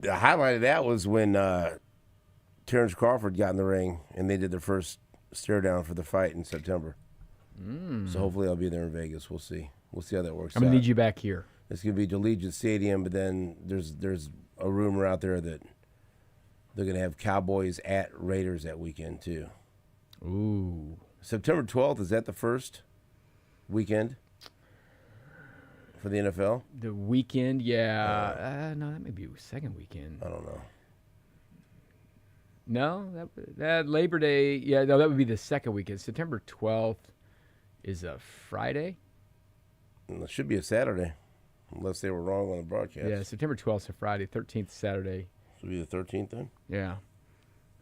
The highlight of that was when Terrence Crawford got in the ring and they did their first stare down for the fight in September. So hopefully I'll be there in Vegas. We'll see. We'll see how that works out. I'm going to need you back here. It's going to be Allegiant Stadium, but then there's a rumor out there that they're going to have Cowboys at Raiders that weekend too. Ooh. September 12th, is that the first weekend for the NFL? The weekend, yeah. No, that may be second weekend. I don't know. No, that Labor Day, yeah, no, that would be the second weekend. September 12th is a Friday. It should be a Saturday, unless they were wrong on the broadcast. Yeah, September 12th is a Friday, 13th Saturday. Should be the 13th then? Yeah.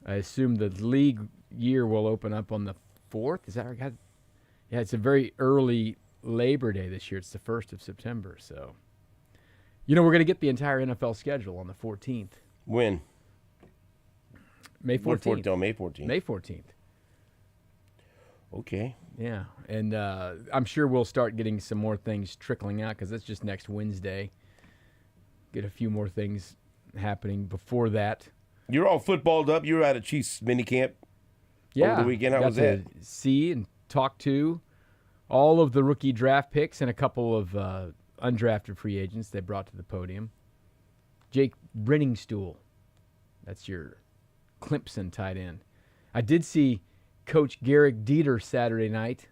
I assume the league year will open up on the 4th. Is that right? Yeah, it's a very early Labor Day this year. It's the 1st of September. So, we're going to get the entire NFL schedule on the 14th. When? May 14th. May 14th. May 14th. Okay. Yeah, and I'm sure we'll start getting some more things trickling out because that's just next Wednesday. Get a few more things happening before that. You're all footballed up. You were at a Chiefs minicamp over the weekend. How was that? See and talk to all of the rookie draft picks and a couple of undrafted free agents they brought to the podium. Jake Renningstool, that's your Clemson tight end. I did see Coach Garrick Dieter Saturday night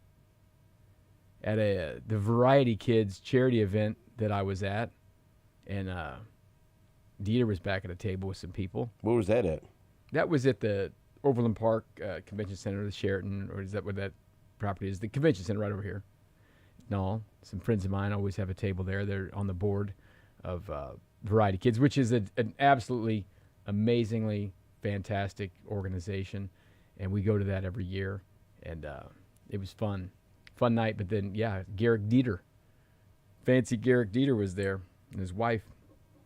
at the Variety Kids charity event that I was at, and Dieter was back at a table with some people. Where was that at? That was at the Overland Park Convention Center, the Sheraton, or is that what that property is? The Convention Center right over here. No, some friends of mine always have a table there. They're on the board of Variety Kids, which is an absolutely amazingly fantastic organization, and we go to that every year, and it was fun night. But then, yeah, Garrick Dieter, fancy Garrick Dieter was there, and his wife,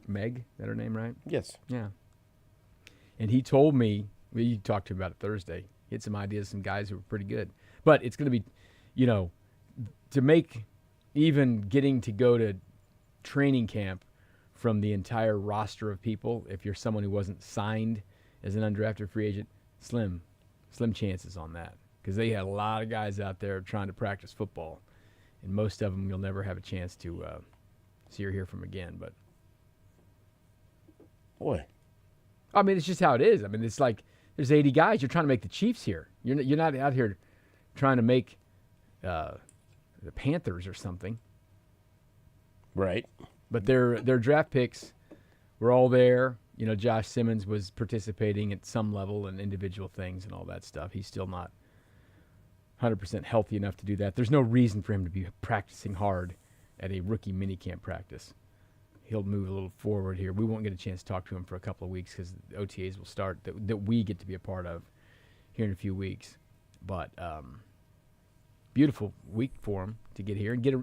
Meg, is that her name, right? Yes. Yeah. And he told me, you talked to him about it Thursday, he had some ideas, some guys who were pretty good. But it's going to be, to make even getting to go to training camp from the entire roster of people, if you're someone who wasn't signed as an undrafted free agent, slim chances on that. Because they had a lot of guys out there trying to practice football. And most of them you'll never have a chance to see or hear from again. But boy, I mean, it's just how it is. I mean, it's like there's 80 guys. You're trying to make the Chiefs here. You're not out here trying to make the Panthers or something. Right. But their draft picks were all there. Josh Simmons was participating at some level in individual things and all that stuff. He's still not 100% healthy enough to do that. There's no reason for him to be practicing hard at a rookie minicamp practice. He'll move a little forward here. We won't get a chance to talk to him for a couple of weeks because the OTAs will start that we get to be a part of here in a few weeks. But beautiful week for him to get here and get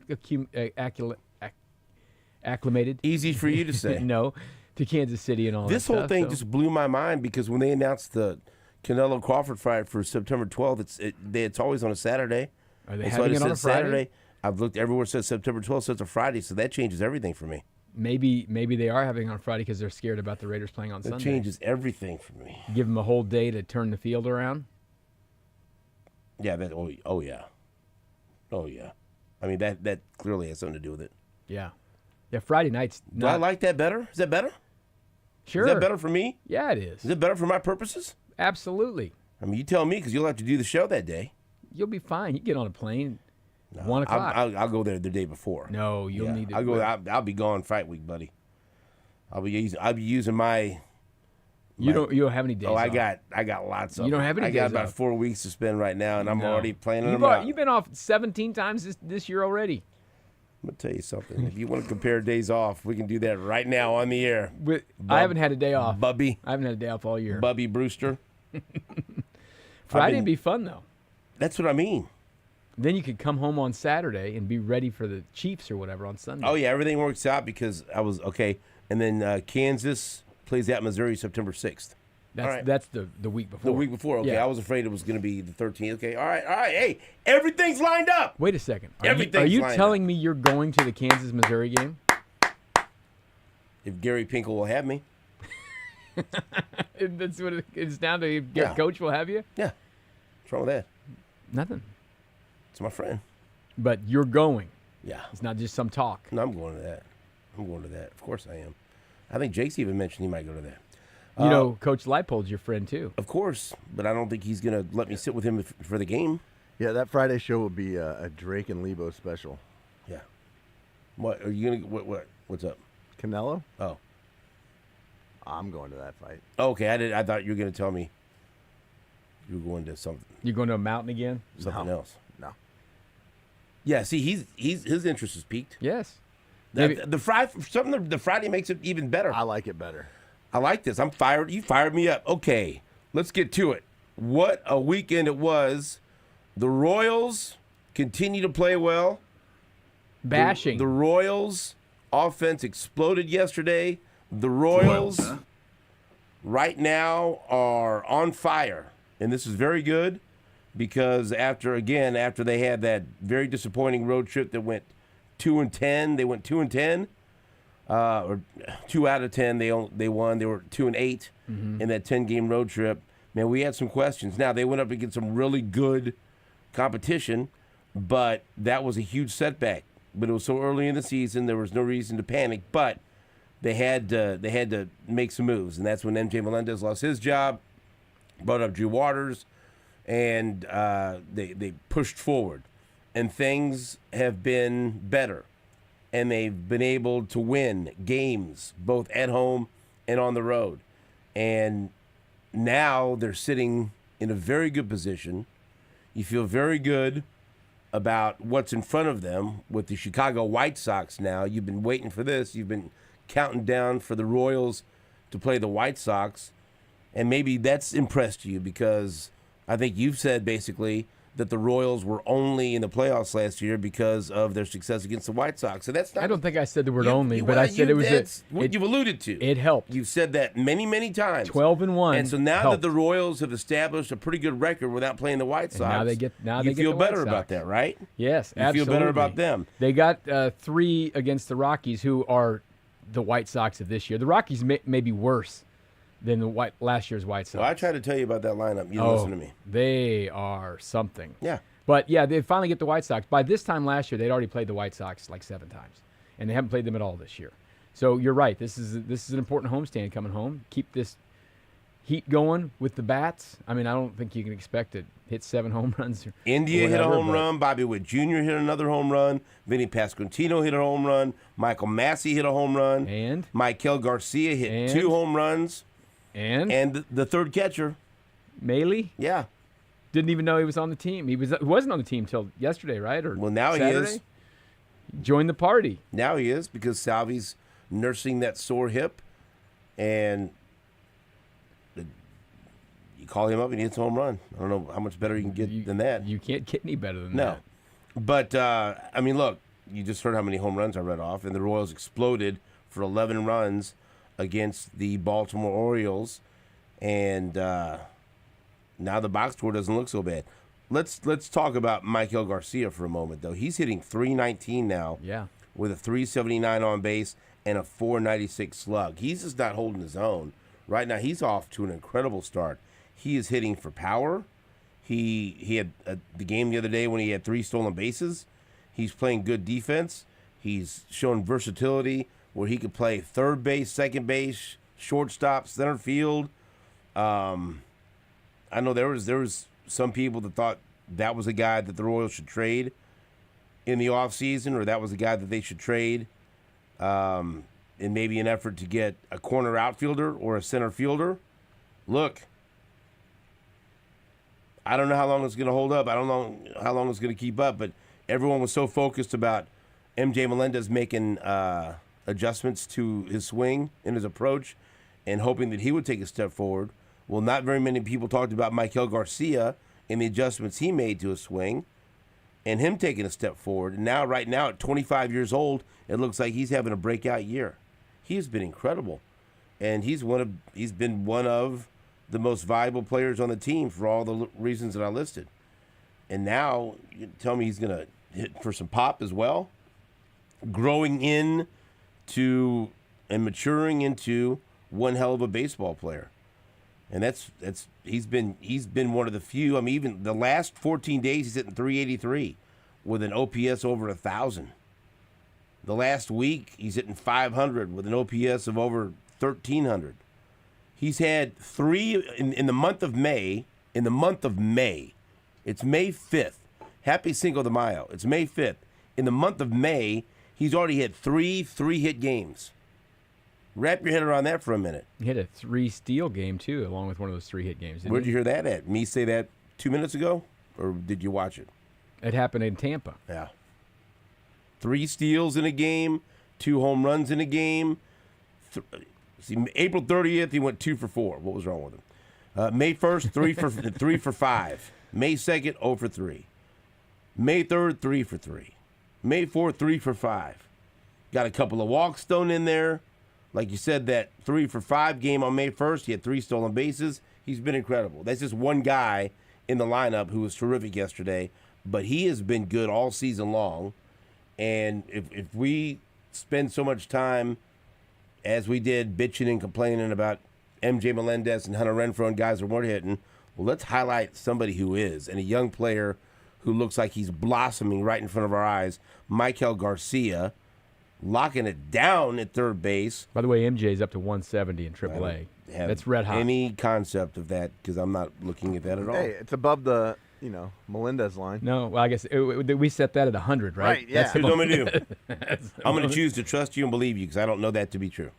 acclimated. Easy for you to say. No, to Kansas City and all this that stuff. This whole thing just blew my mind because when they announced the Canelo Crawford fight for September 12th, it's always on a Saturday. Are they having it on a Friday? Saturday. I've looked everywhere it says September 12th, so it's a Friday, so that changes everything for me. Maybe they are having it on Friday because they're scared about the Raiders playing on Sunday. That changes everything for me. Give them a whole day to turn the field around? Yeah, oh yeah. I mean, that clearly has something to do with it. Yeah. Yeah, Friday nights. Do I like that better? Is that better? Sure. Is that better for me? Yeah, it is. Is it better for my purposes? Absolutely. I mean, you tell me because you'll have to do the show that day. You'll be fine. You get on a plane. No, 1 o'clock. I'll go there the day before. No, you'll need to. I'll be gone fight week, buddy. I'll be using my. You don't have any days. Oh, off. I got lots of. You don't have any days. I got about off. 4 weeks to spend right now, and I'm already planning them out. You've been off 17 times this year already. I'm gonna tell you something. If you want to compare days off, we can do that right now on the air. I haven't had a day off. Bubby. I haven't had a day off all year. Bubby Brewster. Friday'd be fun though. That's what I mean. Then you could come home on Saturday and be ready for the Chiefs or whatever on Sunday. Oh yeah, everything works out because I was okay. And then Kansas plays at Missouri September 6th. That's the week before. The week before. Okay, yeah. I was afraid it was going to be the 13th. Okay, all right. Hey, everything's lined up. Wait a second. Everything's Are you lined telling up. me you're going to the Kansas-Missouri game? If Gary Pinkel will have me. That's what it's down to. Your Yeah. coach will have you? Yeah. What's wrong with that? Nothing. It's my friend. But you're going. Yeah. It's not just some talk. No, I'm going to that. Of course I am. I think Jake's even mentioned he might go to that. You know, Coach Leipold's your friend, too. Of course, but I don't think he's going to let me sit with him for the game. Yeah, that Friday show will be a Drake and Leabo special. Yeah. What are you going to what's up? Canelo? Oh. I'm going to that fight. Okay, I thought you were going to tell me you were going to something You going to a mountain again? else. No. Yeah, see, his interest is piqued. Yes. The Friday makes it even better. I like it better. I like this. I'm fired. You fired me up. Okay, let's get to it. What a weekend it was. The Royals continue to play well. Bashing. The Royals offense exploded yesterday. The Royals right now are on fire. And this is very good because after they had that very disappointing road trip that went 2-10, they went 2-10. Or 2 out of 10 they won. They were 2-8 in that 10-game road trip. Man, we had some questions. Now they went up against some really good competition, but that was a huge setback. But it was so early in the season, there was no reason to panic. But they had to make some moves, and that's when MJ Melendez lost his job, brought up Drew Waters, and they pushed forward, and things have been better. And they've been able to win games both at home and on the road. And now they're sitting in a very good position. You feel very good about what's in front of them with the Chicago White Sox now. You've been waiting for this. You've been counting down for the Royals to play the White Sox. And maybe that's impressed you because I think you've said basically that the Royals were only in the playoffs last year because of their success against the White Sox. So that's not. I don't think I said the word only, but I said it was. That's what you've alluded to. It helped. You've said that many, many times. 12-1. And so now helped. that the Royals have established a pretty good record without playing the White Sox, now they get you feel the better White about Sox. that, right? Yes, you absolutely. feel better about them. They got 3 against the Rockies, who are the White Sox of this year. The Rockies may be worse than the last year's White Sox. Well, I tried to tell you about that lineup. You didn't listen to me. They are something. Yeah. But, yeah, they finally get the White Sox. By this time last year, they'd already played the White Sox like 7 times, and they haven't played them at all this year. So you're right. This is an important homestand coming home. Keep this heat going with the bats. I mean, I don't think you can expect to hit 7 home runs. India hit a home run. Bobby Witt Jr. hit another home run. Vinny Pasquantino hit a home run. Michael Massey hit a home run. And? Michael Garcia hit 2 home runs. And the third catcher. Maley? Yeah. Didn't even know he was on the team. He wasn't on the team till yesterday, right? Or well, now Saturday? he is. Joined the party. Now he is because Salvi's nursing that sore hip, and you call him up and he hits a home run. I don't know how much better you can get than that. You can't get any better than that. No. But, I mean, look, you just heard how many home runs I read off, and the Royals exploded for 11 runs against the Baltimore Orioles, and now the box score doesn't look so bad. Let's talk about Michael Garcia for a moment, though. He's hitting .319 now. Yeah. With a .379 on base and a .496 slug. He's just not holding his own. Right now, he's off to an incredible start. He is hitting for power. He had the game the other day when he had 3 stolen bases. He's playing good defense. He's shown versatility where he could play third base, second base, shortstop, center field. I know there was some people that thought that was a guy that the Royals should trade in the offseason, or that was a guy that they should trade in maybe an effort to get a corner outfielder or a center fielder. Look, I don't know how long it's going to hold up. I don't know how long it's going to keep up, but everyone was so focused about MJ Melendez making adjustments to his swing and his approach and hoping that he would take a step forward. Well, not very many people talked about Michael Garcia and the adjustments he made to his swing and him taking a step forward. And now, right now, at 25 years old, it looks like he's having a breakout year. He has been incredible. And he's been one of the most valuable players on the team for all the reasons that I listed. And now, you tell me he's going to hit for some pop as well? Growing into and maturing into one hell of a baseball player. And he's been one of the few. I mean, even the last 14 days he's hitting 383 with an OPS over 1,000. The last week he's hitting 500 with an OPS of over 1,300. He's had 3 in the month of May. In the month of May, it's May 5th. Happy Cinco de Mayo. It's May 5th. In the month of May, he's already had 3 3-hit games. Wrap your head around that for a minute. He had a 3-steal game, too, along with one of those 3-hit games. Where'd you hear that at? Me say that 2 minutes ago? Or did you watch it? It happened in Tampa. Yeah. 3 steals in a game, 2 home runs in a game. April 30th, he went 2 for 4. What was wrong with him? May 1st, 3 for 5. May 2nd, 0 for 3. May 3rd, 3 for 3. May 4th, 3 for 5. Got a couple of walks thrown in there. Like you said, that 3 for 5 game on May 1st, he had 3 stolen bases. He's been incredible. That's just one guy in the lineup who was terrific yesterday, but he has been good all season long. And if we spend so much time, as we did, bitching and complaining about MJ Melendez and Hunter Renfroe and guys that weren't hitting, well, let's highlight somebody who is, and a young player who looks like he's blossoming right in front of our eyes, Michael Garcia, locking it down at third base. By the way, MJ's up to 170 in AAA. That's red hot. Any concept of that, because I'm not looking at that at all. Hey, it's above the, Melendez line. No, well, I guess we set that at 100, right? Right, yeah. That's what I'm going to do. I'm going to choose to trust you and believe you, because I don't know that to be true.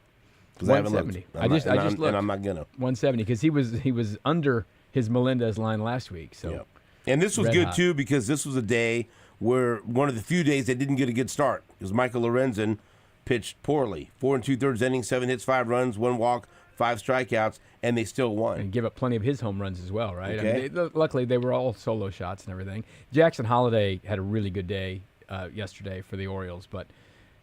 170. I just looked. And I'm not going to. 170, because he was under his Melendez line last week. So. Yep. And this was Red good, hot. too, because this was a day where one of the few days they didn't get a good start, because Michael Lorenzen pitched poorly. 4 2/3 innings, 7 hits, 5 runs, 1 walk, 5 strikeouts, and they still won. And give up plenty of his home runs as well, right? Okay. I mean, luckily, they were all solo shots and everything. Jackson Holiday had a really good day yesterday for the Orioles, but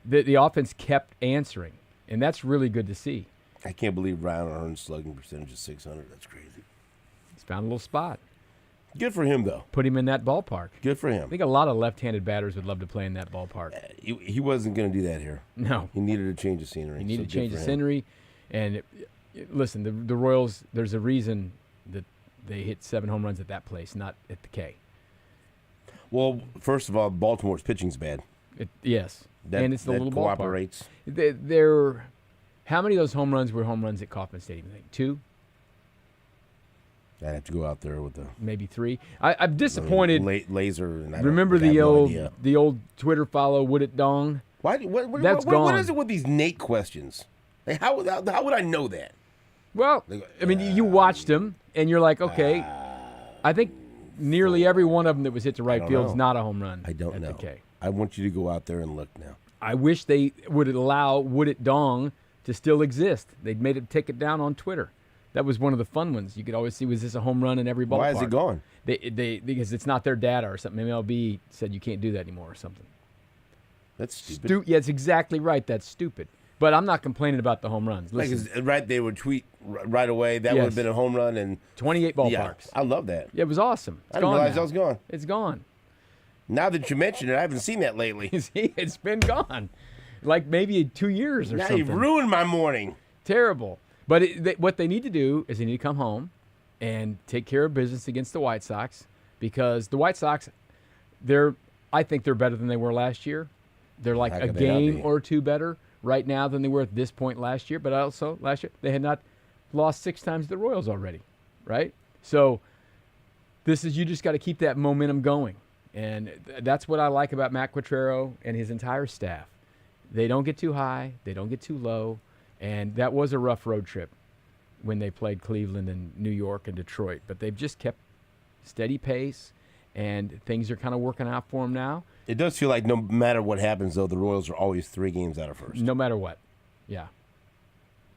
the offense kept answering, and that's really good to see. I can't believe Ryan Earn's slugging percentage is 600. That's crazy. He's found a little spot. Good for him, though. Put him in that ballpark. Good for I him. think a lot of left-handed batters would love to play in that ballpark. He wasn't going to do that here. No. He needed a change of scenery. He needed so to change good the for him. scenery. And listen, the Royals, there's a reason that they hit 7 home runs at that place, not at the K. Well, first of all, Baltimore's pitching's bad. Yes. And it's the little ballpark. cooperates. How many of those home runs were home runs at Kauffman Stadium? I think 2? I'd have to go out there with the Maybe 3. I'm disappointed. laser. And Remember I have no idea. the old Twitter follow, Would It Dong? What gone. is it with these Nate questions? Like, how would I know that? Well, I mean, you watched them, and you're like, okay. I think nearly every one of them that was hit to right don't field is know. not a home run. I don't at know. The K. I want you to go out there and look now. I wish they would allow Would It Dong to still exist. They'd made it take it down on Twitter. That was one of the fun ones. You could always see, was this a home run in every ballpark? Why is it gone? Because it's not their data or something. MLB said you can't do that anymore or something. That's stupid. Yeah, it's exactly right. That's stupid. But I'm not complaining about the home runs. Listen, Right, they would tweet right away. That would have been a home run. And 28 ballparks. Yeah, I love that. Yeah, it was awesome. It's I didn't gone realize now. that was gone. It's gone. Now that you mention it, I haven't seen that lately. See, it's been gone. Like maybe 2 years or Now something. you've ruined my morning. Terrible. But what they need to do is they need to come home and take care of business against the White Sox, because the White Sox, I think they're better than they were last year. They're like a game or 2 better right now than they were at this point last year. But also last year they had not lost 6 times to the Royals already, right? So you just got to keep that momentum going. And that's what I like about Matt Quatrero and his entire staff. They don't get too high. They don't get too low. And that was a rough road trip when they played Cleveland and New York and Detroit. But they've just kept steady pace, and things are kind of working out for them now. It does feel like no matter what happens, though, the Royals are always 3 games out of first. No matter what. Yeah.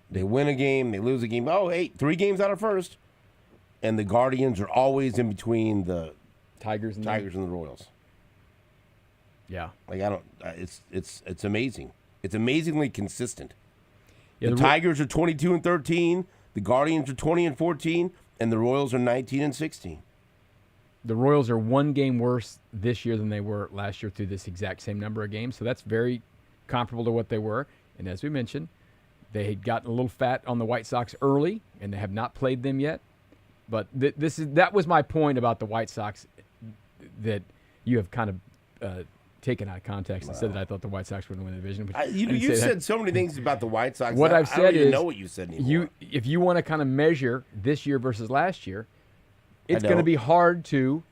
They win a game, they lose a game. Oh, 3 games out of first. And the Guardians are always in between the Tigers and the Royals. Yeah. Like, I don't. It's amazing. It's amazingly consistent. Yeah, the Tigers are 22-13. The Guardians are 20-14, and the Royals are 19-16. The Royals are 1 game worse this year than they were last year through this exact same number of games. So that's very comparable to what they were. And as we mentioned, They had gotten a little fat on the White Sox early, and they have not played them yet. But that was my point about the White Sox that you have kind of taken out of context and said that I thought the White Sox were going to win the division. You said so many things about the White Sox. What I've said I don't even is know what you said anymore. If you want to kind of measure this year versus last year, it's going to be hard to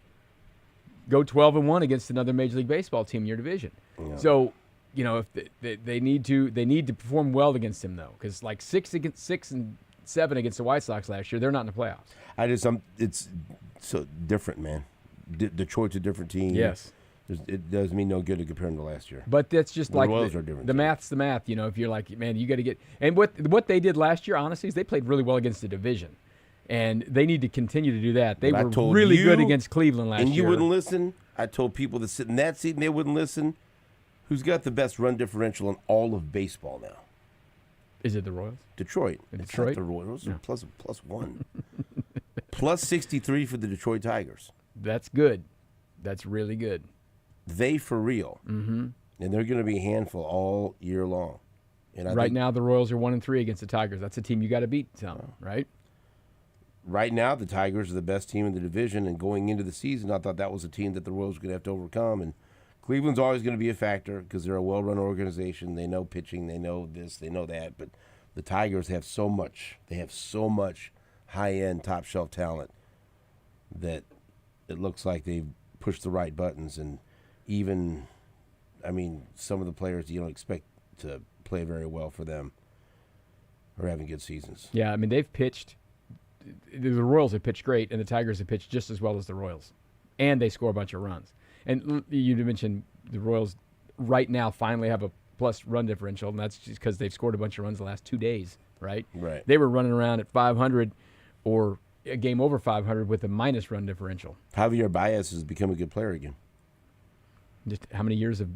go 12-1 against another Major League Baseball team in your division. Yeah. So, if they need to perform well against them though, because like 6 and 7 against the White Sox last year, they're not in the playoffs. It's so different, man. Detroit's a different team. Yes. It does me no good to compare them to last year. But that's just the like Royals are different. The math's the math. If you're like, man, you got to get – and what they did last year, honestly, is they played really well against the division. And they need to continue to do that. They were really good against Cleveland last year. And you wouldn't listen. I told people to sit in that seat, and they wouldn't listen. Who's got the best run differential in all of baseball now? Is it the Royals? Detroit. It's not the Royals. No. Plus 1. Plus 63 for the Detroit Tigers. That's good. That's really good. They for real. Mm-hmm. And they're going to be a handful all year long. And right now, the Royals are 1-3 against the Tigers. That's a team you got to beat, right? Right now, the Tigers are the best team in the division, and going into the season, I thought that was a team that the Royals were going to have to overcome. And Cleveland's always going to be a factor because they're a well-run organization. They know pitching, they know this, they know that. But the Tigers have so much. They have so much high-end, top-shelf talent that it looks like they've pushed the right buttons. And even, some of the players you don't expect to play very well for them are having good seasons. Yeah, they've pitched. The Royals have pitched great, and the Tigers have pitched just as well as the Royals. And they score a bunch of runs. And you mentioned the Royals right now finally have a plus run differential, and that's just because they've scored a bunch of runs the last 2 days, right? Right. They were running around at 500 or a game over 500 with a minus run differential. Javier Baez has become a good player again. Just how many years of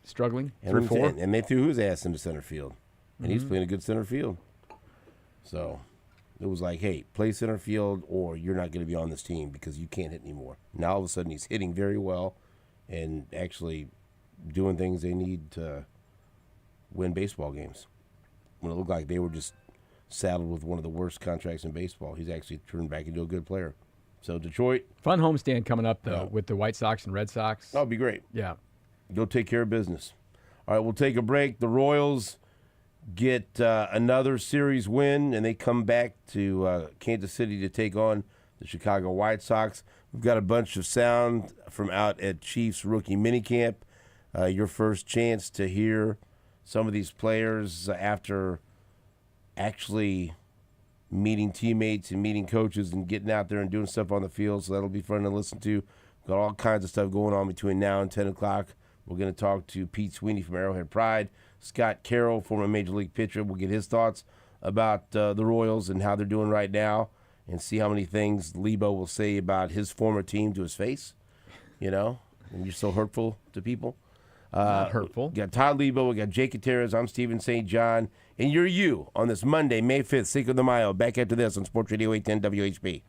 struggling? And 3 or 4? And they threw his ass into center field. And he's playing a good center field. So it was like, hey, play center field or you're not going to be on this team because you can't hit anymore. Now all of a sudden he's hitting very well and actually doing things they need to win baseball games. When it looked like they were just saddled with one of the worst contracts in baseball, he's actually turned back into a good player. So Detroit. Fun homestand coming up, though, with the White Sox and Red Sox. That'll be great. Yeah. Go take care of business. All right, we'll take a break. The Royals get another series win, and they come back to Kansas City to take on the Chicago White Sox. We've got a bunch of sound from out at Chiefs rookie minicamp. Your first chance to hear some of these players after actually meeting teammates and meeting coaches and getting out there and doing stuff on the field, so that'll be fun to listen to. Got all kinds of stuff going on between now and 10 o'clock. We're going to talk to Pete Sweeney from Arrowhead Pride. Scott Carroll, former Major League pitcher, will get his thoughts about the Royals and how they're doing right now and see how many things Leabo will say about his former team to his face, and you're so hurtful to people. Not hurtful. We got Todd Leabo, we got Jake Gutierrez, I'm Stephen St. John, and you're you on this Monday, May 5th, Cinco de Mayo. Back after this on Sports Radio 810 WHB.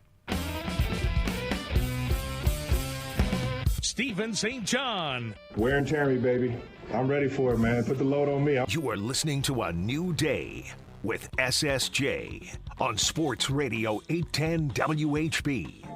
Stephen St. John. Wear and tear me, baby. I'm ready for it, man. Put the load on me. You are listening to A New Day with SSJ on Sports Radio 810 WHB.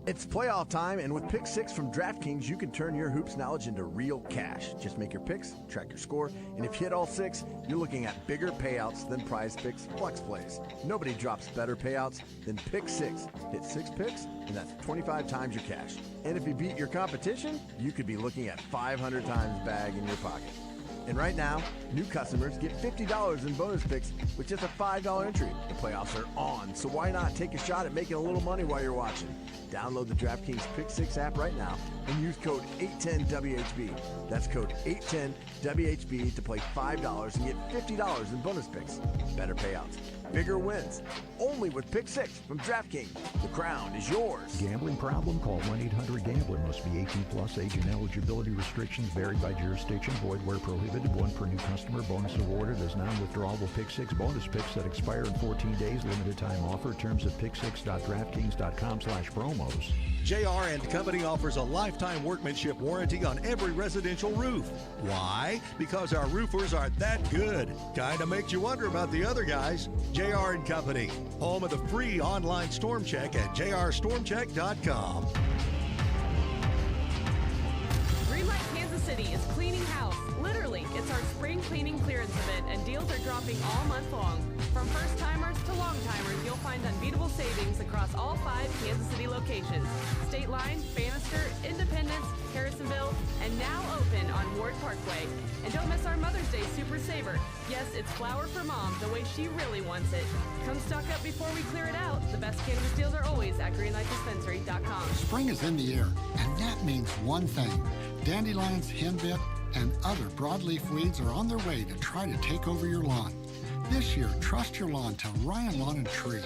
It's playoff time, and with Pick 6 from DraftKings, you can turn your hoops knowledge into real cash. Just make your picks, track your score, and if you hit all 6, you're looking at bigger payouts than Prize Picks Flex Plays. Nobody drops better payouts than Pick 6. Hit 6 picks, and that's 25 times your cash. And if you beat your competition, you could be looking at 500 times bag in your pocket. And right now, new customers get $50 in bonus picks with just a $5 entry. The playoffs are on, so why not take a shot at making a little money while you're watching? Download the DraftKings Pick 6 app right now and use code 810WHB. That's code 810WHB to play $5 and get $50 in bonus picks. Better payouts, bigger wins. Only with Pick 6 from DraftKings. The crown is yours. Gambling problem? Call 1-800-GAMBLER. Must be 18 plus. Age and eligibility restrictions vary by jurisdiction. Void where prohibited. David, one per new customer. Bonus awarded as non-withdrawable Pick 6 bonus picks that expire in 14 days. Limited time offer. Terms at pick6.draftkings.com/promos. JR and Company offers a lifetime workmanship warranty on every residential roof. Why? Because our roofers are that good. Kinda makes you wonder about the other guys. JR and Company, home of the free online storm check at jrstormcheck.com. Greenlight Kansas City is cleaning house. Literally, it's our spring cleaning clearance event, and deals are dropping all month long. From first-timers to long-timers, you'll find unbeatable savings across all 5 Kansas City locations. State Line, Bannister, Independence, Harrisonville, and now open on Ward Parkway. And don't miss our Mother's Day Super Saver. Yes, it's flour for mom, the way she really wants it. Come stock up before we clear it out. The best cannabis deals are always at greenlightdispensary.com. Spring is in the air, and that means one thing. Dandelions, henbit, and other broadleaf weeds are on their way to try to take over your lawn. This year, trust your lawn to Ryan Lawn and Tree.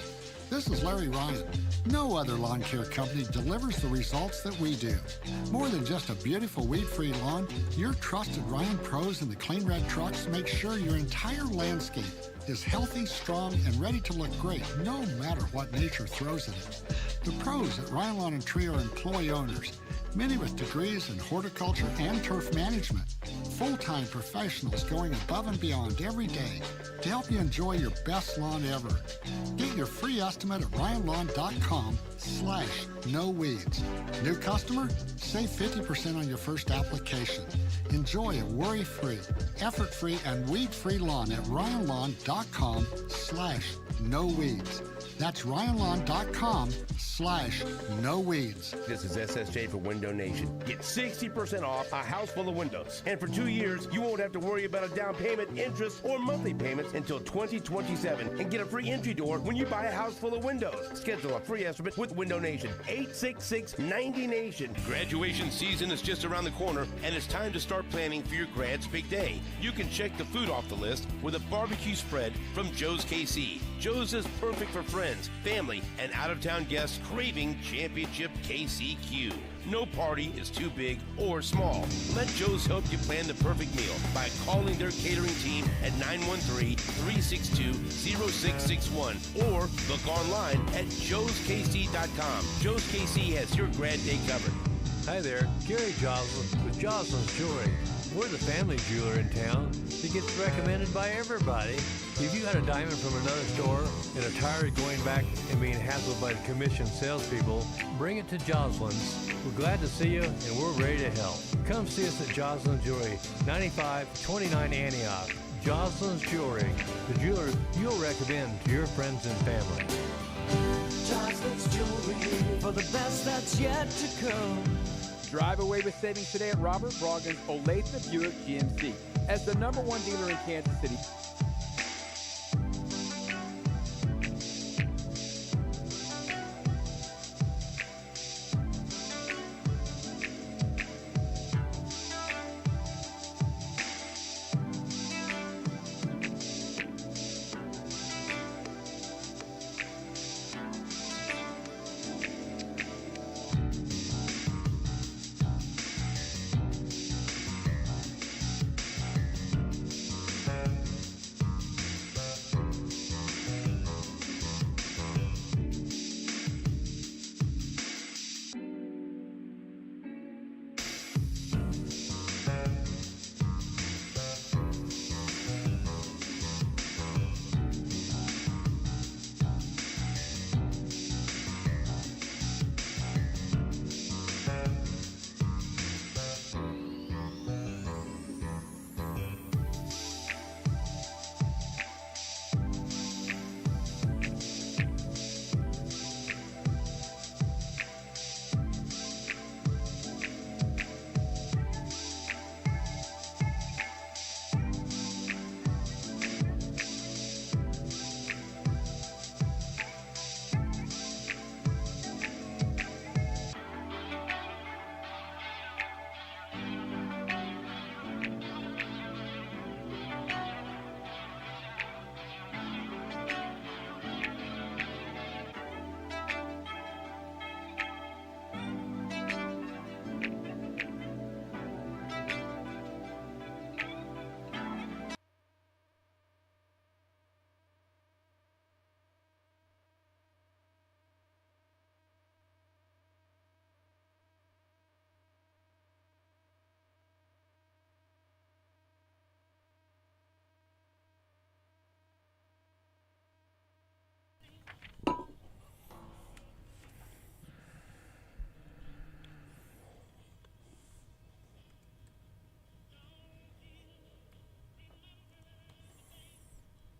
This is Larry Ryan. No other lawn care company delivers the results that we do. More than just a beautiful weed-free lawn, your trusted Ryan pros in the Clean Red trucks make sure your entire landscape is healthy, strong, and ready to look great, no matter what nature throws at it. The pros at Ryan Lawn and Tree are employee owners, many with degrees in horticulture and turf management. Full-time professionals going above and beyond every day to help you enjoy your best lawn ever. Get your free estimate at ryanlawn.com/no-weeds. New customer? Save 50% on your first application. Enjoy a worry-free, effort-free, and weed-free lawn at ryanlawn.com/no-weeds. That's ryanlawn.com/no-weeds. This is SSJ for Window Nation. Get 60% off a house full of windows. And for 2 years, you won't have to worry about a down payment, interest, or monthly payments until 2027. And get a free entry door when you buy a house full of windows. Schedule a free estimate with Window Nation. 866-90-NATION. Graduation season is just around the corner, and it's time to start planning for your grad's big day. You can check the food off the list with a barbecue spread from Joe's KC. Joe's is perfect for friends, family, and out-of-town guests craving championship KCQ. No party is too big or small. Let Joe's help you plan the perfect meal by calling their catering team at 913-362-0661 or look online at joeskc.com. Joe's KC has your grad day covered. Hi there, Gary Joslin with Joslin's Jewelry. We're the family jeweler in town that gets recommended by everybody. If you got a diamond from another store and are tired of going back and being hassled by the commissioned salespeople, bring it to Joslin's. We're glad to see you, and we're ready to help. Come see us at Joslin's Jewelry, 9529 Antioch. Joslin's Jewelry, the jeweler you'll recommend to your friends and family. Joslin's Jewelry, for the best that's yet to come. Drive away with savings today at Robert Brogdon's Olathe Buick GMC. As the #1 dealer in Kansas City,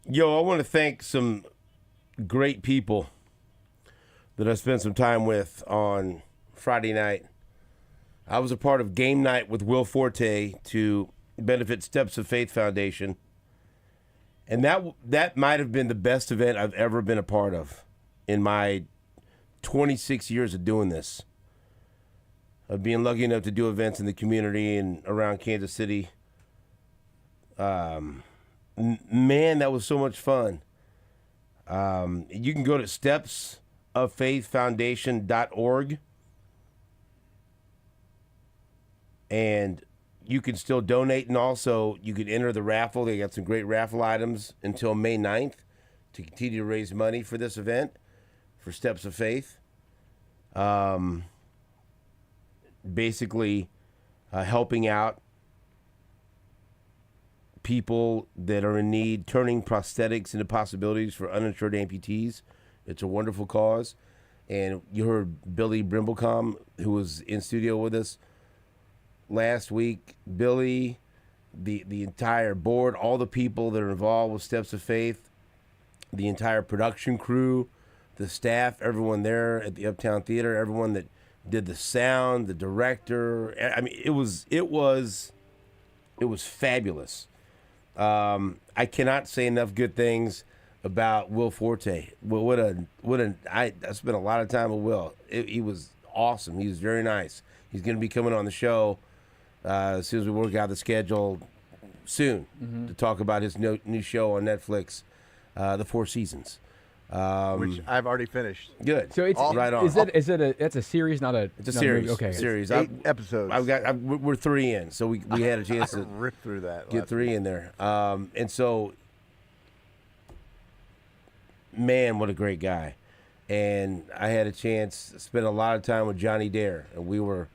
Yo, I want to thank some great people that I spent some time with on Friday night. I was a part of game night with Will Forte to benefit Steps of Faith Foundation. And that might have been the best event I've ever been a part of in my 26 years of doing this. Of being lucky enough to do events in the community and around Kansas City. Man, that was so much fun. You can go to stepsoffaithfoundation.org and you can still donate, and also you can enter the raffle. They got some great raffle items until May 9th to continue to raise money for this event, for Steps of Faith. Basically helping out people that are in need, turning prosthetics into possibilities for uninsured amputees. It's a wonderful cause. And you heard Billy Brimblecom, who was in studio with us last week. Billy, the entire board, all the people that are involved with Steps of Faith, the entire production crew, the staff, everyone there at the Uptown Theater, everyone that did the sound, the director. I mean, it was fabulous. I cannot say enough good things about Will Forte. I spent a lot of time with Will. He was awesome. He was very nice. He's going to be coming on the show as soon as we work out the schedule soon to talk about his new show on Netflix, The Four Seasons. Which I've already finished. Good. So it's right on. It's a series, not a. It's a series. Okay. Series. 8 episodes. We're 3 in, so we had a chance to rip through that. Get 3 in there. And so, man, what a great guy. And I had a chance to spend a lot of time with Johnny Dare, and we were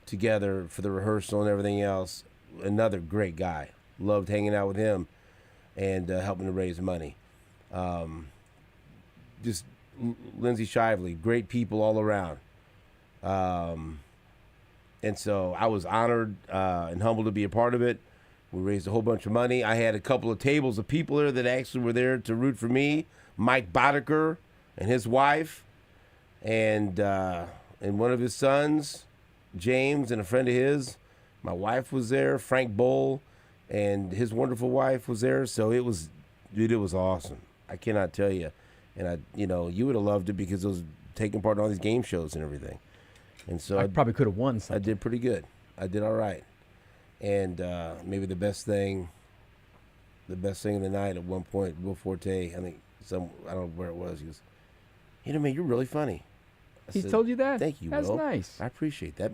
together for the rehearsal and everything else. Another great guy. Loved hanging out with him and helping to raise money. Just Lindsay Shively, great people all around. And so I was honored and humbled to be a part of it. We raised a whole bunch of money. I had a couple of tables of people there that actually were there to root for me. Mike Boddicker and his wife, and one of his sons, James, and a friend of his. My wife was there. Frank Bowl and his wonderful wife was there. So it was awesome. I cannot tell you. And you would have loved it because it was taking part in all these game shows and everything. And so I probably could have won something. I did pretty good. I did all right. And maybe the best thing of the night at one point, Will Forte, I think I don't know where it was. He goes, man, you're really funny. He told you that? Thank you, That's Will. nice. I appreciate that.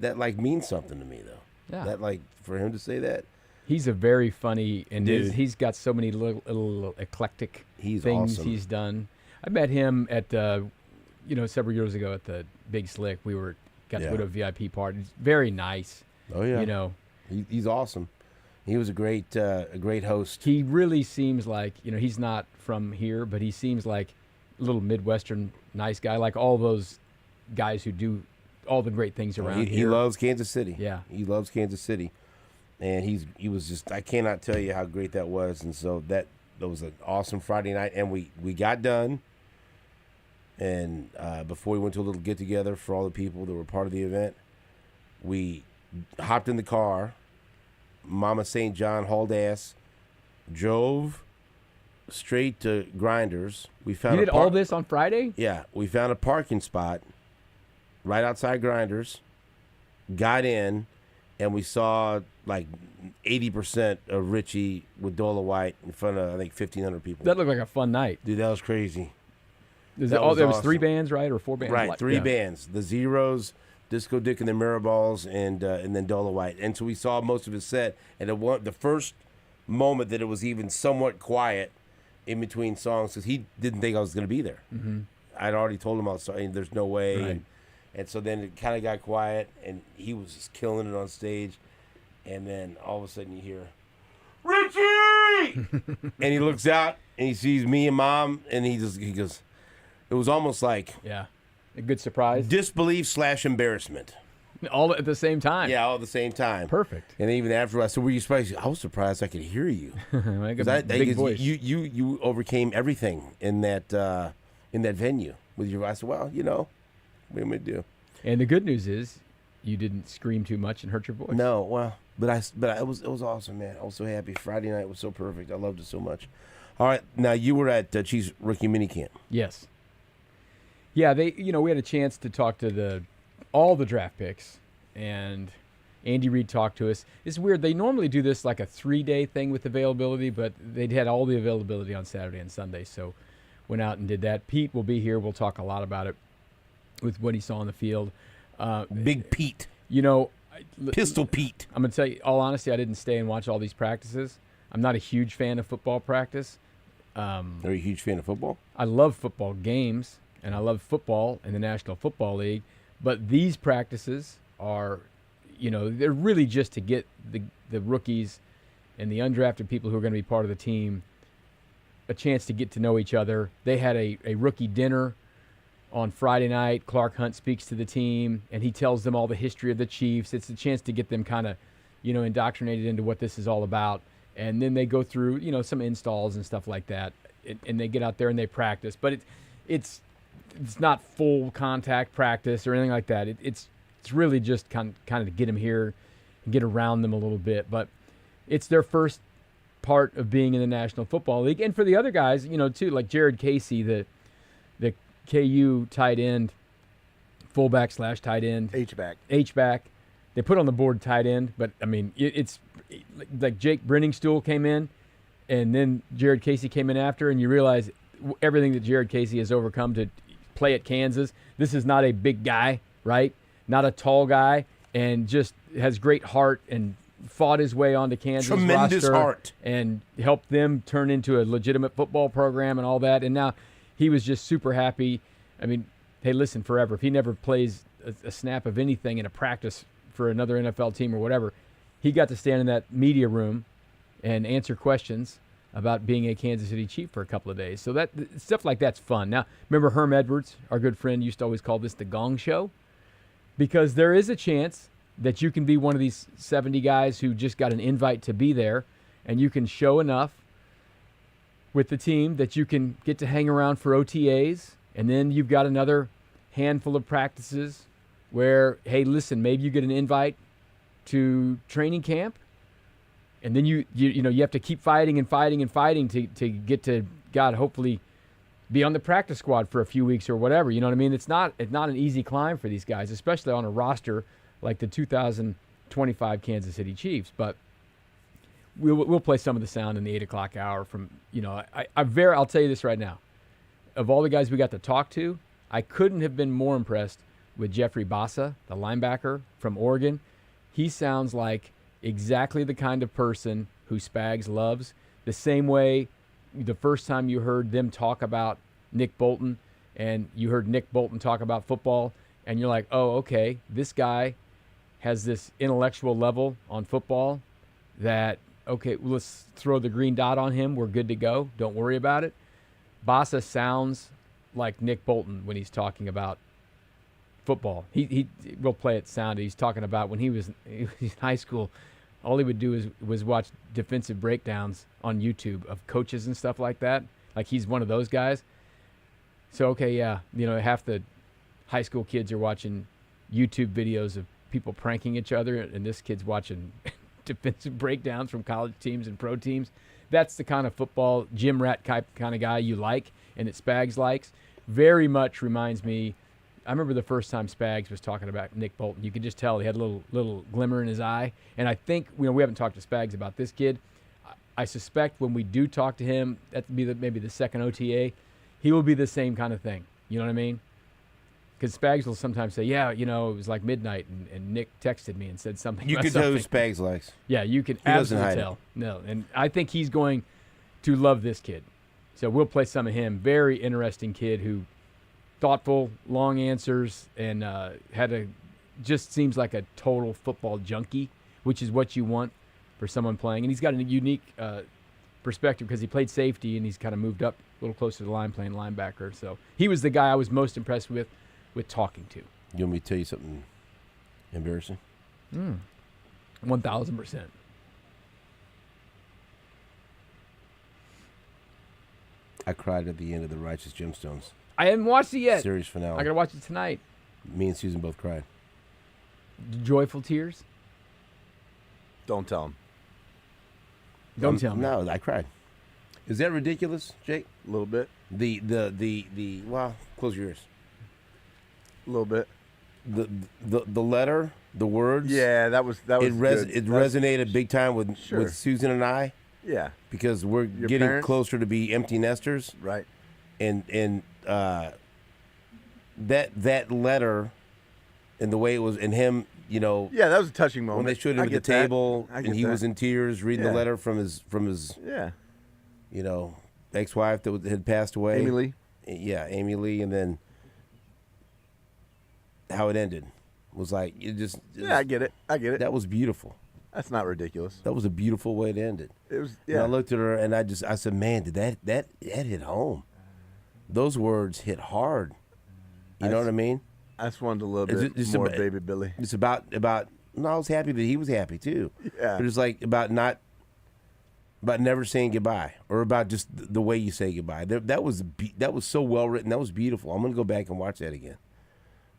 That means something to me though. Yeah. That for him to say that. He's a very funny, and Dude. he's got so many little eclectic He's things awesome. he's done. I met him at several years ago at the Big Slick. We got to go to a VIP party. He's very nice. Oh yeah. He's awesome. He was a great host. He really seems like, he's not from here, but he seems like a little Midwestern nice guy, like all those guys who do all the great things around here. He loves Kansas City. Yeah. He loves Kansas City. And he was just, I cannot tell you how great that was. And so that was an awesome Friday night. And we got done. And before we went to a little get-together for all the people that were part of the event, we hopped in the car. Mama St. John hauled ass, drove straight to Grinders. We found You did all this on Friday? Yeah. We found a parking spot right outside Grinders, got in, and we saw like 80% of Richie with Dola White in front of, I think, 1,500 people. That looked like a fun night. Dude, that was crazy. There was 3 bands, right? Or 4 bands? Right, 3 bands. The Zeros, Disco Dick and the Miraballs, and then Dola White. And so we saw most of his set. And the first moment that it was even somewhat quiet in between songs, because he didn't think I was going to be there. Mm-hmm. I'd already told him I was sorry, there's no way. Right. And so then it kind of got quiet, and he was just killing it on stage. And then all of a sudden you hear, Richie! And he looks out, and he sees me and Mom, and he goes, it was almost like... Yeah, a good surprise. Disbelief / embarrassment. All at the same time. Yeah, all at the same time. Perfect. And then even after I said, "Were you surprised?" I was surprised I could hear you. Big voice. You overcame everything in that venue with your. I said, "Well, what am I do?" And the good news is, you didn't scream too much and hurt your voice. No, well, but it was awesome, man. I was so happy. Friday night was so perfect. I loved it so much. All right, now you were at Chiefs rookie minicamp. Yes. Yeah, we had a chance to talk to all the draft picks, and Andy Reid talked to us. It's weird. They normally do this like a 3-day thing with availability, but they'd had all the availability on Saturday and Sunday, so went out and did that. Pete will be here. We'll talk a lot about it with what he saw on the field. Big Pete. Pistol Pete. I'm going to tell you, all honesty, I didn't stay and watch all these practices. I'm not a huge fan of football practice. Are you a huge fan of football? I love football games, and I love football in the National Football League. But these practices are, they're really just to get the rookies and the undrafted people who are going to be part of the team a chance to get to know each other. They had a rookie dinner on Friday night. Clark Hunt speaks to the team, and he tells them all the history of the Chiefs. It's a chance to get them kind of, indoctrinated into what this is all about. And then they go through, some installs and stuff like that, and they get out there and they practice. But it's not full contact practice or anything like that. It's really just kind of to get them here and get around them a little bit. But it's their first part of being in the National Football League. And for the other guys, too, like Jared Casey, the KU tight end, fullback / tight end. H-back. They put on the board tight end, but, it's like Jake Brenningstool came in, and then Jared Casey came in after, and you realize everything that Jared Casey has overcome to play at Kansas. This is not a big guy, right? Not a tall guy, and just has great heart and fought his way onto Kansas Tremendous roster heart. And helped them turn into a legitimate football program and all that. And now he was just super happy. Hey, listen, forever. If he never plays a snap of anything in a practice for another NFL team or whatever, he got to stand in that media room and answer questions about being a Kansas City Chief for a couple of days. So that stuff like that's fun. Now, remember Herm Edwards, our good friend, used to always call this the Gong Show? Because there is a chance that you can be one of these 70 guys who just got an invite to be there, and you can show enough with the team that you can get to hang around for OTAs, and then you've got another handful of practices where, hey, listen, maybe you get an invite to training camp, and then you have to keep fighting and fighting and fighting to get to, God, hopefully be on the practice squad for a few weeks or whatever. You know what I mean? It's not an easy climb for these guys, especially on a roster like the 2025 Kansas City Chiefs. But we'll play some of the sound in the 8 o'clock hour from, I'll tell you this right now. Of all the guys we got to talk to, I couldn't have been more impressed with Jeffrey Bassa, the linebacker from Oregon. He sounds like exactly the kind of person who Spags loves. The same way the first time you heard them talk about Nick Bolton and you heard Nick Bolton talk about football, and you're like, oh, okay, this guy has this intellectual level on football that, okay, let's throw the green dot on him. We're good to go. Don't worry about it. Bassa sounds like Nick Bolton when he's talking about football. He will play it sound. He's talking about when he was in high school, all he would do was watch defensive breakdowns on YouTube of coaches and stuff like that. Like he's one of those guys. So, okay, yeah, half the high school kids are watching YouTube videos of people pranking each other, and this kid's watching defensive breakdowns from college teams and pro teams. That's the kind of football, gym rat type kind of guy you like and that Spags likes. Very much reminds me, I remember the first time Spags was talking about Nick Bolton. You could just tell he had a little glimmer in his eye. And I think, we haven't talked to Spags about this kid. I suspect when we do talk to him, that'd be maybe the second OTA, he will be the same kind of thing. You know what I mean? Because Spags will sometimes say, yeah, it was like midnight, and Nick texted me and said something. You can tell who Spags likes. Yeah, you can absolutely tell. No, and I think he's going to love this kid. So we'll play some of him. Very interesting kid who thoughtful, long answers, and just seems like a total football junkie, which is what you want for someone playing. And he's got a unique perspective because he played safety and he's kind of moved up a little closer to the line playing linebacker. So he was the guy I was most impressed with talking to. You want me to tell you something Embarrassing. 1,000%. I cried at the end of The Righteous Gemstones. I haven't watched it yet. Series finale. I got to watch it tonight. Me and Susan both cried. Joyful tears? Don't tell him. Don't tell me. No, I cried. Is that ridiculous, Jake? A little bit. Well, close your ears. A little bit. The letter, the words. Yeah, that was good. It resonated big time with Susan and I. Yeah. Because we're getting parents? closer to be empty nesters. Right. And that letter and the way it was, and him, you know. Yeah, that was a touching moment. When they showed him at the table and he was in tears reading the Yeah. letter from his you know, ex-wife that had passed away. Amy Lee. Yeah, Amy Lee, and then how it ended was like I get it. That was beautiful. That's not ridiculous. That was a beautiful way to end it. It was. And I looked at her and I said, man, did that hit home? Those words hit hard. You know what I mean? I just wanted a little bit more baby Billy. It's about. No, I was happy that he was happy too. Yeah. But it's like about never saying goodbye, or about just the way you say goodbye. That was so well written. That was beautiful. I'm gonna go back and watch that again.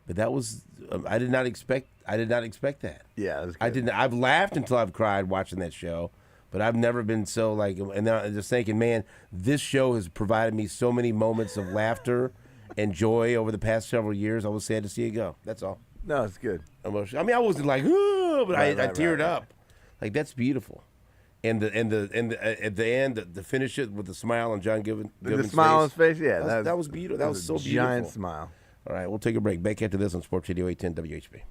But that was I did not expect that. Yeah, that was good. I didn't. I've laughed until I've cried watching that show, but I've never been so like. And then I'm just thinking, man, this show has provided me so many moments of laughter and joy over the past several years. I was sad to see it go. That's all. No, it's good. Emotional. I mean, I wasn't like, oh, but I teared up. Like, that's beautiful. And at the end, to finish it with the smile on John Given's the smile on his face, yeah, that was beautiful. That was so beautiful. Giant smile. All right, we'll take a break. Back after this on Sports Radio 810 WHB.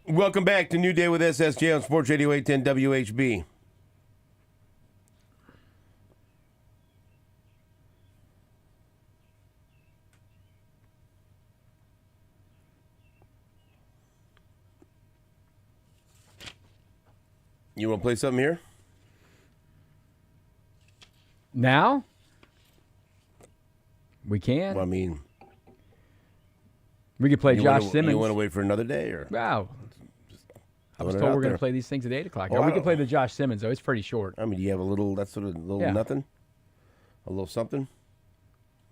Welcome back to New Day with SSJ on Sports Radio 810 WHB. You want to play something here? Now? We can. Well, I mean, we could play Josh Simmons. You want to wait for another day? Or? Wow. I was told we're going to play these things at 8 o'clock. We can play the Josh Simmons, though. It's pretty short. I mean, do you have a little, that's sort of a little nothing? A little something?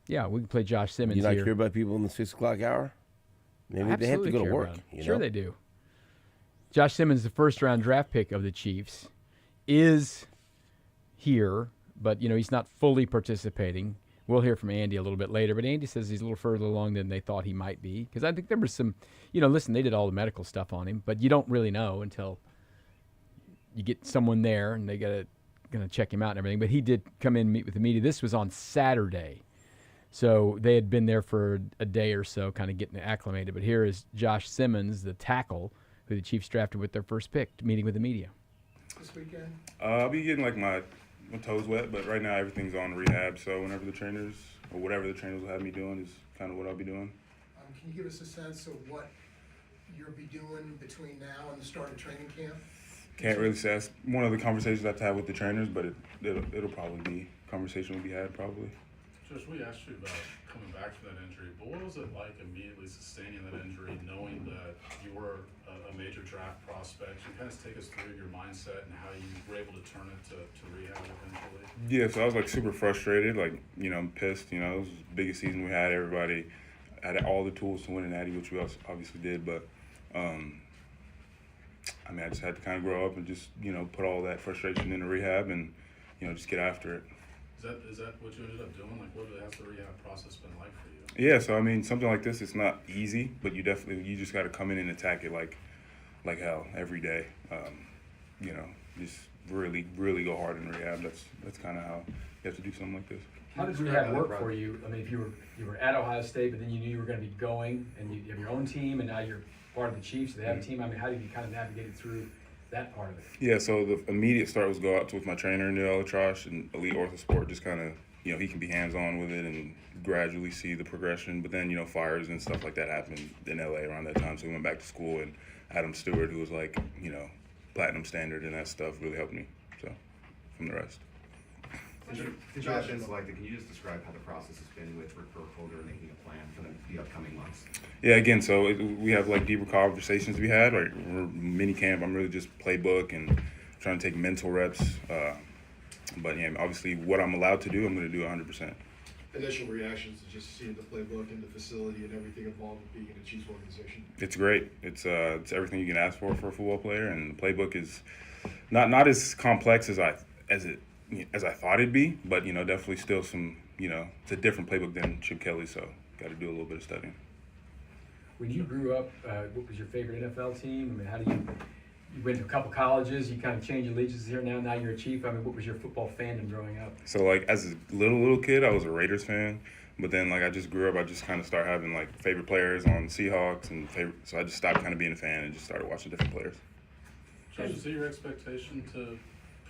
Yeah, we can play Josh Simmons You not here. care about people in the 6 o'clock hour? Maybe they have to go to work. Sure they do. Josh Simmons, the first-round draft pick of the Chiefs, is here, but, he's not fully participating. We'll hear from Andy a little bit later, but Andy says he's a little further along than they thought he might be. Because I think there was some, listen, they did all the medical stuff on him, but you don't really know until you get someone there and they going to check him out and everything. But he did come in and meet with the media. This was on Saturday. So they had been there for a day or so, kind of getting acclimated. But here is Josh Simmons, the tackle, who the Chiefs drafted with their first pick, meeting with the media. This weekend? I'll be getting my toes wet, but right now everything's on rehab, so whenever the trainers, or whatever the trainers will have me doing is kind of what I'll be doing. Can you give us a sense of what you'll be doing between now and the start of training camp? Can't really say. That's one of the conversations I have to have with the trainers, but it'll probably be a conversation will be had probably. Josh, we asked you about coming back from that injury, but what was it like immediately sustaining that injury, knowing that you were a major draft prospect? You kind of take us through your mindset and how you were able to turn it to rehab eventually. Yeah, so I was super frustrated, I'm pissed. It was the biggest season we had. Everybody had all the tools to win an Natty, which we obviously did, but I just had to kind of grow up and just put all that frustration into rehab and just get after it. Is that what you ended up doing? What has the rehab process been like for you? Yeah, so something like this, it's not easy, but you just got to come in and attack it like hell every day. Just really, really go hard in rehab. That's kind of how you have to do something like this. How did rehab work for you? I mean, if you were at Ohio State, but then you knew you were going to be going, and you have your own team, and now you're part of the Chiefs. They have a team. I mean, how did you kind of navigate it through that part of it? Yeah, so the immediate start was go out with my trainer, Neil Trash, and Elite Orthosport, just kind of, he can be hands-on with it and gradually see the progression. But then, fires and stuff like that happened in LA around that time. So we went back to school, and Adam Stewart, who was platinum standard and that stuff, really helped me. So, from the rest. Did you have been selected? Can you just describe how the process has been with Rick Burkholder making a plan for the upcoming months? Yeah, again, so we have deeper conversations we had. We're mini camp. I'm really just playbook and trying to take mental reps. But yeah, obviously, what I'm allowed to do, I'm going to do 100%. Initial reactions to just seeing the playbook and the facility and everything involved with being in a Chiefs organization. It's great. It's everything you can ask for a football player, and the playbook is not as complex as I thought it'd be, but definitely still some it's a different playbook than Chip Kelly, so got to do a little bit of studying. When you grew up, what was your favorite NFL team? I mean, you went to a couple colleges, you kind of changed allegiances here now you're a Chief. I mean, what was your football fandom growing up? So as a little kid, I was a Raiders fan, but then I just grew up, I just kind of started having favorite players on Seahawks so I just stopped kind of being a fan and just started watching different players. Josh, is it your expectation to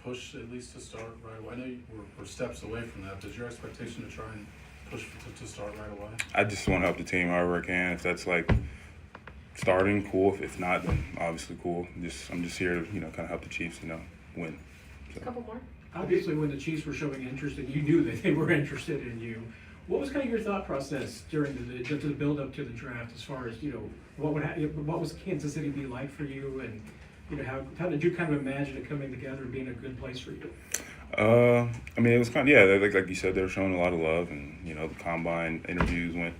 push at least to start right away? I know we're steps away from that, but is your expectation to try and push to start right away? I just want to help the team however I can. If that's starting, cool. If not, then obviously cool. I'm just here to kind of help the Chiefs win. A couple more. Obviously, when the Chiefs were showing interest, and you knew that they were interested in you, what was kind of your thought process during the build up to the draft, as far as what was Kansas City be like for you, and how did you kind of imagine it coming together and being a good place for you? It was kind of like you said, they were showing a lot of love, and the combine interviews went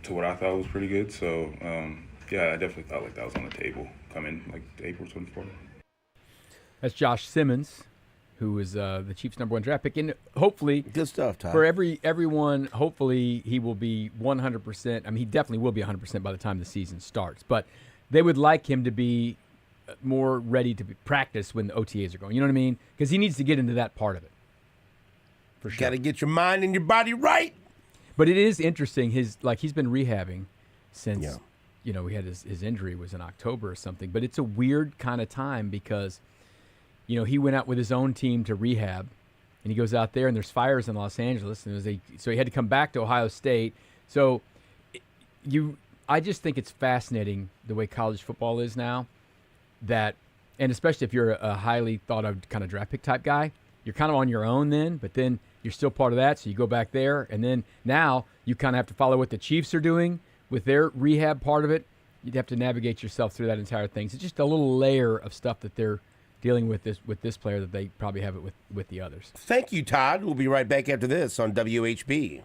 to what I thought was pretty good. So I definitely thought that was on the table coming April 24th. That's Josh Simmons, who is the Chiefs' #1 draft pick, and hopefully good stuff, Todd. For everyone, hopefully he will be 100%. I mean, he definitely will be 100% by the time the season starts. But they would like him to be more ready to practice when the OTAs are going. You know what I mean? Because he needs to get into that part of it. For sure. Got to get your mind and your body right. But it is interesting. He's been rehabbing since he had his injury was in October or something. But it's a weird kind of time because, he went out with his own team to rehab, and he goes out there and there's fires in Los Angeles, and so he had to come back to Ohio State. So I just think it's fascinating the way college football is now, and especially if you're a highly thought of kind of draft pick type guy, you're kind of on your own then, but then you're still part of that, so you go back there, and then now you kind of have to follow what the Chiefs are doing with their rehab part of it. You'd have to navigate yourself through that entire thing. So it's just a little layer of stuff that they're dealing with this player that they probably have it with the others. Thank you, Todd. We'll be right back after this on WHB.